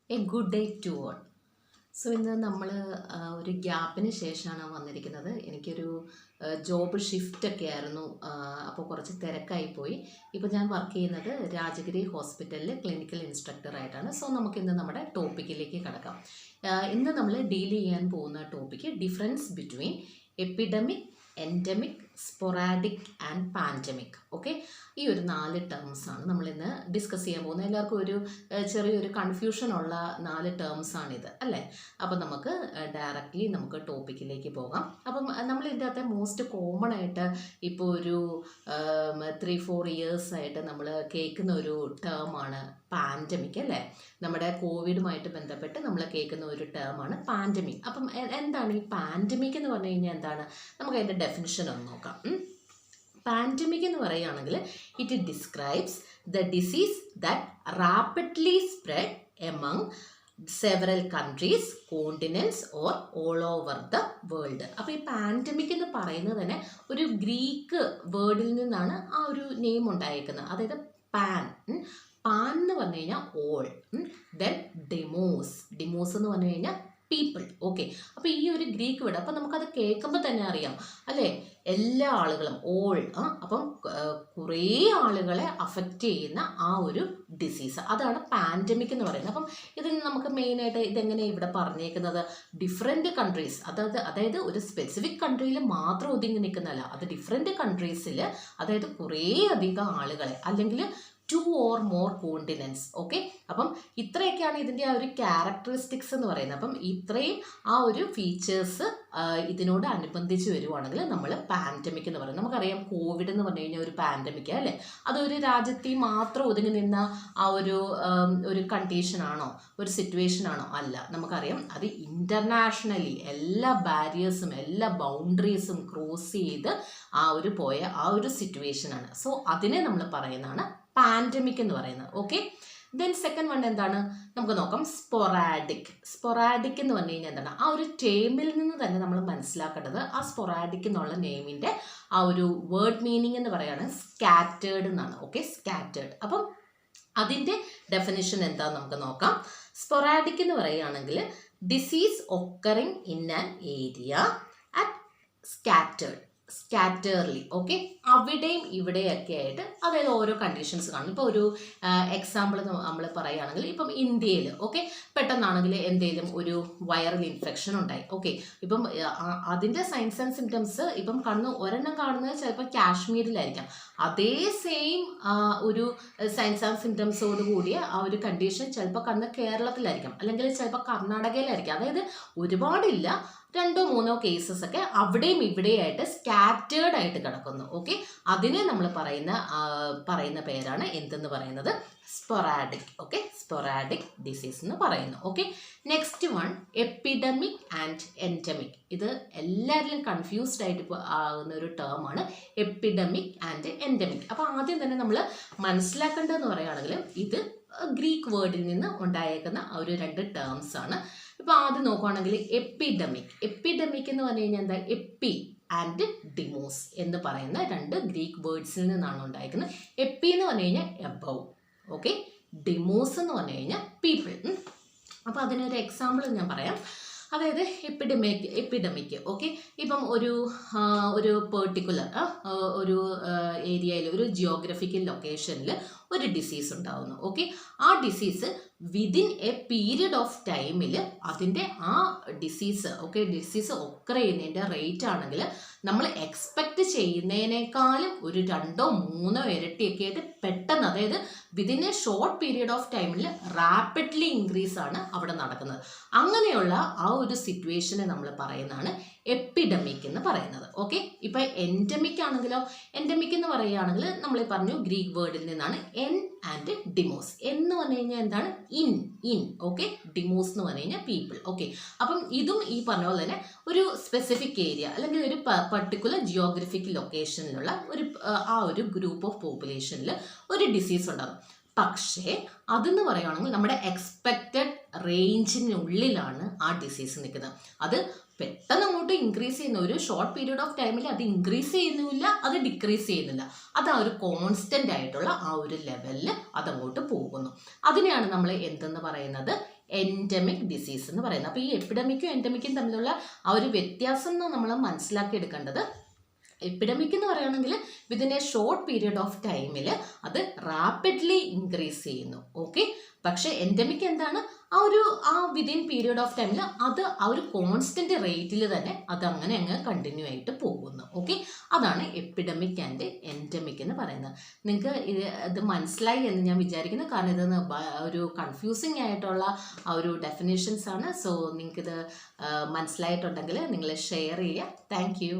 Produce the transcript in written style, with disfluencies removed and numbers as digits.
A good day to all. So ഇന്ന് നമ്മൾ ഒരു ഗ്യാപ്പിന് ശേഷമാണ് വന്നിരിക്കുന്നത്. എനിക്കൊരു ജോബ് ഷിഫ്റ്റൊക്കെ ആയിരുന്നു, അപ്പോൾ കുറച്ച് തിരക്കായിപ്പോയി. ഇപ്പോൾ ഞാൻ വർക്ക് ചെയ്യുന്നത് രാജഗിരി ഹോസ്പിറ്റലിൽ ക്ലിനിക്കൽ ഇൻസ്ട്രക്ടറായിട്ടാണ്. സോ നമുക്കിന്ന് നമ്മുടെ ടോപ്പിക്കിലേക്ക് കടക്കാം. ഇന്ന് നമ്മൾ ഡീൽ ചെയ്യാൻ പോകുന്ന topic difference between epidemic, endemic, sporadic and pandemic. Okay, ഈ ഒരു 4 ടേംസാണ് നമ്മളിന്ന് ഡിസ്കസ് ചെയ്യാൻ പോകുന്നത്. എല്ലാവർക്കും ഒരു ചെറിയൊരു കൺഫ്യൂഷനുള്ള 4 ടേംസാണിത് അല്ലേ. അപ്പം നമുക്ക് ഡയറക്റ്റ്ലി നമുക്ക് ടോപ്പിക്കിലേക്ക് പോകാം. അപ്പം നമ്മൾ ഇതിൻ്റെ അകത്തെ മോസ്റ്റ് കോമൺ ആയിട്ട് ഇപ്പോൾ ഒരു 3-4 ഇയേഴ്സായിട്ട് നമ്മൾ കേൾക്കുന്ന ഒരു ടേമാണ് പാൻഡമിക് അല്ലേ. നമ്മുടെ കോവിഡുമായിട്ട് ബന്ധപ്പെട്ട് നമ്മൾ കേൾക്കുന്ന ഒരു ടേമാണ് പാൻഡമിക്. അപ്പം എന്താണ് ഈ പാൻഡമിക് എന്ന് പറഞ്ഞു കഴിഞ്ഞാൽ എന്താണ്? നമുക്ക് അതിൻ്റെ ഡെഫിനിഷൻ ഒന്ന് നോക്കാം. പാൻഡമിക് എന്ന് പറയുകയാണെങ്കിൽ it describes the disease that rapidly spread among several countries, continents or all over the world. അപ്പോൾ ഈ പാൻഡമിക് എന്ന് പറയുന്നത് തന്നെ ഒരു ഗ്രീക്ക് വേർഡിൽ നിന്നാണ് ആ ഒരു നെയിം ഉണ്ടായിരിക്കുന്നത്. അതായത് പാൻ എന്ന് പറഞ്ഞു കഴിഞ്ഞാൽ ഓൾ, ദെൻ ഡിമോസ് എന്ന് പറഞ്ഞു കഴിഞ്ഞാൽ പീപ്പിൾ. ഓക്കെ, അപ്പോൾ ഈ ഒരു ഗ്രീക്ക് വേർഡ് അപ്പം നമുക്കത് കേൾക്കുമ്പോൾ തന്നെ അറിയാം അല്ലേ, എല്ലാ ആളുകളും ഓൾ. അപ്പം കുറേ ആളുകളെ അഫക്റ്റ് ചെയ്യുന്ന ആ ഒരു ഡിസീസ്, അതാണ് പാൻഡമിക് എന്ന് പറയുന്നത്. അപ്പം ഇതിന് നമുക്ക് മെയിനായിട്ട് ഇതെങ്ങനെ ഇവിടെ പറഞ്ഞേക്കുന്നത്, ഡിഫറെൻറ്റ് കൺട്രീസ്, അതായത് ഒരു സ്പെസിഫിക് കൺട്രിയിൽ മാത്രം ഒതുങ്ങി നിൽക്കുന്നതല്ല, അത് ഡിഫറെൻറ്റ് കൺട്രീസിൽ, അതായത് കുറേ അധികം ആളുകളെ, അല്ലെങ്കിൽ 2 or more കോണ്ടിനെൻറ്റ്സ്. ഓക്കെ, അപ്പം ഇത്രയൊക്കെയാണ് ഇതിൻ്റെ ആ ഒരു ക്യാരക്ടറിസ്റ്റിക്സ് എന്ന് പറയുന്നത്. അപ്പം ഇത്രയും ആ ഒരു ഫീച്ചേഴ്സ് ഇതിനോട് അനുബന്ധിച്ച് വരുവാണെങ്കിൽ നമ്മൾ പാൻഡമിക് എന്ന് പറയും. നമുക്കറിയാം കോവിഡ് എന്ന് പറഞ്ഞു കഴിഞ്ഞാൽ ഒരു പാൻഡമിക് അല്ലേ, അതൊരു രാജ്യത്തിൽ മാത്രം ഒതുങ്ങി നിന്ന ആ ഒരു കണ്ടീഷനാണോ, ഒരു സിറ്റുവേഷനാണോ? അല്ല, നമുക്കറിയാം അത് ഇൻ്റർനാഷണലി എല്ലാ ബാരിയേഴ്സും എല്ലാ ബൗണ്ടറീസും ക്രോസ് ചെയ്ത് പോയ ആ ഒരു സിറ്റുവേഷനാണ്. സോ അതിനെ നമ്മൾ പറയുന്നതാണ് പാൻഡമിക് എന്ന് പറയുന്നത്. ഓക്കെ, ദെൻ സെക്കൻഡ് വൺ എന്താണ് നമുക്ക് നോക്കാം. സ്പൊറാഡിക് എന്ന് പറഞ്ഞു കഴിഞ്ഞാൽ എന്താണ്? ആ ഒരു ടേമിൽ നിന്ന് തന്നെ നമ്മൾ മനസ്സിലാക്കേണ്ടത്, ആ സ്പൊറാഡിക് എന്നുള്ള നെയിമിൻ്റെ ആ ഒരു വേർഡ് മീനിങ് എന്ന് പറയുകയാണ് സ്കാറ്റേർഡ് എന്നാണ്. Okay, scattered. അപ്പം അതിൻ്റെ ഡെഫിനിഷൻ എന്താണെന്ന് നമുക്ക് നോക്കാം. സ്പൊറാഡിക് എന്ന് പറയുകയാണെങ്കിൽ disease occurring in an area at scatterly. Okay, അവിടെയും ഇവിടെയൊക്കെ ആയിട്ട്, അതായത് ഓരോ കണ്ടീഷൻസ് കാണും. ഇപ്പോൾ ഒരു എക്സാമ്പിൾ നമ്മൾ പറയുകയാണെങ്കിൽ, ഇപ്പം ഇന്ത്യയിൽ ഓക്കെ പെട്ടെന്നാണെങ്കിൽ എന്തെങ്കിലും ഒരു വൈറൽ ഇൻഫെക്ഷൻ ഉണ്ടായി. ഓക്കെ, ഇപ്പം അതിൻ്റെ സൈൻസ് ആൻഡ് സിംറ്റംസ് ഇപ്പം ഒരെണ്ണം കാണുന്നത് ചിലപ്പോൾ കാശ്മീരിലായിരിക്കാം. അതേ സെയിം ഒരു സൈൻസ് ആൻഡ് സിംറ്റംസോട് കൂടിയ ആ ഒരു കണ്ടീഷൻ ചിലപ്പോൾ കാണുന്നത് കേരളത്തിലായിരിക്കാം, അല്ലെങ്കിൽ ചിലപ്പോൾ കർണാടകയിലായിരിക്കാം. അതായത് ഒരുപാടില്ല, 2-3 കേസസ് ഒക്കെ അവിടെയും ഇവിടെയായിട്ട് സ്കാറ്റേർഡ് ആയിട്ട് കിടക്കുന്നു. ഓക്കെ, അതിനെ നമ്മൾ പറയുന്ന പേരാണ് എന്തെന്ന് പറയുന്നത്, സ്പൊറാഡിക്. ഓക്കെ, സ്പൊറാഡിക് ഡിസീസ് എന്ന് പറയുന്നു. Okay, next one epidemic and endemic. ഇത് എല്ലാവരിലും കൺഫ്യൂസ്ഡ് ആയിട്ട് ആകുന്ന ഒരു ടേമാണ് എപ്പിഡമിക് ആൻഡ് എൻഡമിക്. അപ്പോൾ ആദ്യം തന്നെ നമ്മൾ മനസ്സിലാക്കേണ്ടതെന്ന് പറയുകയാണെങ്കിൽ ഇത് ഗ്രീക്ക് വേർഡിൽ നിന്ന് ഉണ്ടായേക്കുന്ന ഒരു 2 ടേംസ് ആണ്. ഇപ്പോൾ ആദ്യം നോക്കുകയാണെങ്കിൽ എപ്പിഡമിക് എന്ന് പറഞ്ഞു കഴിഞ്ഞാൽ എന്താ, എപ്പി ആൻഡ് ഡിമോസ് എന്ന് പറയുന്ന 2 ഗ്രീക്ക് വേർഡ്സിൽ നിന്നാണ് ഉണ്ടായിരിക്കുന്നത്. എപ്പി എന്ന് പറഞ്ഞു കഴിഞ്ഞാൽ എബവ്, ഓക്കെ, ഡിമോസ് എന്ന് പറഞ്ഞു കഴിഞ്ഞാൽ പീപ്പിൾ. അപ്പോൾ അതിനൊരു എക്സാമ്പിൾ ഞാൻ പറയാം. അതായത് എപ്പിഡമിക് ഓക്കെ, ഇപ്പം ഒരു പെർട്ടിക്കുലർ ഒരു ഏരിയയിൽ, ഒരു ജിയോഗ്രഫിക്കൽ ലൊക്കേഷനിൽ ഒരു ഡിസീസ് ഉണ്ടാവുന്നു. ഓക്കെ, ആ disease within A period of ടൈമിൽ അതിൻ്റെ ആ ഡിസീസ് ഒക്കർ ചെയ്യുന്നതിൻ്റെ റേറ്റ് ആണെങ്കിൽ നമ്മൾ എക്സ്പെക്റ്റ് ചെയ്യുന്നതിനേക്കാളും ഒരു 2-3 ഇരട്ടിയൊക്കെ ആയിട്ട് പെട്ടെന്ന്, അതായത് within A short period of ടൈമിൽ റാപ്പിഡ്ലി ഇൻക്രീസ് ആണ് അവിടെ നടക്കുന്നത്. അങ്ങനെയുള്ള ആ ഒരു സിറ്റുവേഷനെ നമ്മൾ പറയുന്നതാണ് എപ്പിഡമിക് എന്ന് പറയുന്നത്. ഓക്കെ, ഇപ്പം എൻഡമിക് ആണെങ്കിലോ, എൻഡമിക് എന്ന് പറയുകയാണെങ്കിൽ നമ്മൾ പറഞ്ഞു ഗ്രീക്ക് വേർഡിൽ നിന്നാണ് എൻ ആൻഡ് ഡിമോസ്. എന്ന് പറഞ്ഞു കഴിഞ്ഞാൽ എന്താണ്, ഇൻ. ഓക്കെ, ഡിമോസ് എന്ന് പറഞ്ഞു കഴിഞ്ഞാൽ പീപ്പിൾ. ഓക്കെ, അപ്പം ഇതും ഈ പറഞ്ഞ പോലെ തന്നെ ഒരു സ്പെസിഫിക് ഏരിയ, അല്ലെങ്കിൽ ഒരു പർട്ടിക്കുലർ ജിയോഗ്രഫിക്കൽ ലൊക്കേഷനിലുള്ള ഒരു ഗ്രൂപ്പ് ഓഫ് പോപ്പുലേഷനിൽ ഒരു ഡിസീസ് ഉണ്ടാകും. പക്ഷേ അതെന്ന് പറയുകയാണെങ്കിൽ നമ്മുടെ എക്സ്പെക്റ്റഡ് റേഞ്ചിനുള്ളിലാണ് ആ ഡിസീസ് നിൽക്കുന്നത്. അത് പെട്ടെന്ന് അങ്ങോട്ട് ഇൻക്രീസ് ചെയ്യുന്ന, ഒരു ഷോർട്ട് പീരീഡ് ഓഫ് ടൈമിൽ അത് ഇൻക്രീസ് ചെയ്യുന്നില്ല, അത് ഡിക്രീസ് ചെയ്യുന്നില്ല, അത് ആ ഒരു കോൺസ്റ്റൻ്റ് ആയിട്ടുള്ള ആ ഒരു ലെവലിൽ അതങ്ങോട്ട് പോകുന്നു. അതിനെയാണ് നമ്മൾ എന്തെന്ന് പറയുന്നത്, എൻഡമിക് ഡിസീസ് എന്ന് പറയുന്നത്. അപ്പോൾ ഈ എപ്പിഡമിക്കും എൻഡമിക്കും തമ്മിലുള്ള ആ ഒരു വ്യത്യാസം നമ്മൾ മനസ്സിലാക്കിയെടുക്കേണ്ടത്, എപ്പിഡമിക് എന്ന് പറയുകയാണെങ്കിൽ within A short period of ടൈമിൽ അത് റാപ്പിഡ്ലി ഇൻക്രീസ് ചെയ്യുന്നു. ഓക്കെ, പക്ഷേ എൻഡമിക് എന്താണ്, ആ വിതിൻ പീരിയഡ് ഓഫ് ടൈമിൽ അത് ആ ഒരു കോൺസ്റ്റന്റ് റേറ്റിൽ തന്നെ അത് അങ്ങനെ അങ്ങ് കണ്ടിന്യൂ ആയിട്ട് പോകുന്നു. ഓക്കെ, അതാണ് എപ്പിഡമിക് ആൻഡ് എൻഡമിക് എന്ന് പറയുന്നത്. നിങ്ങൾക്ക് ഇത് മനസ്സിലായി എന്ന് ഞാൻ വിചാരിക്കുന്നു, കാരണം ഇതെന്ന് ഒരു കൺഫ്യൂസിങ് ആയിട്ടുള്ള ആ ഒരു ഡെഫിനേഷൻസ് ആണ്. സോ നിങ്ങൾക്കിത് മനസ്സിലായിട്ടുണ്ടെങ്കിൽ നിങ്ങൾ ഷെയർ ചെയ്യുക. Thank you.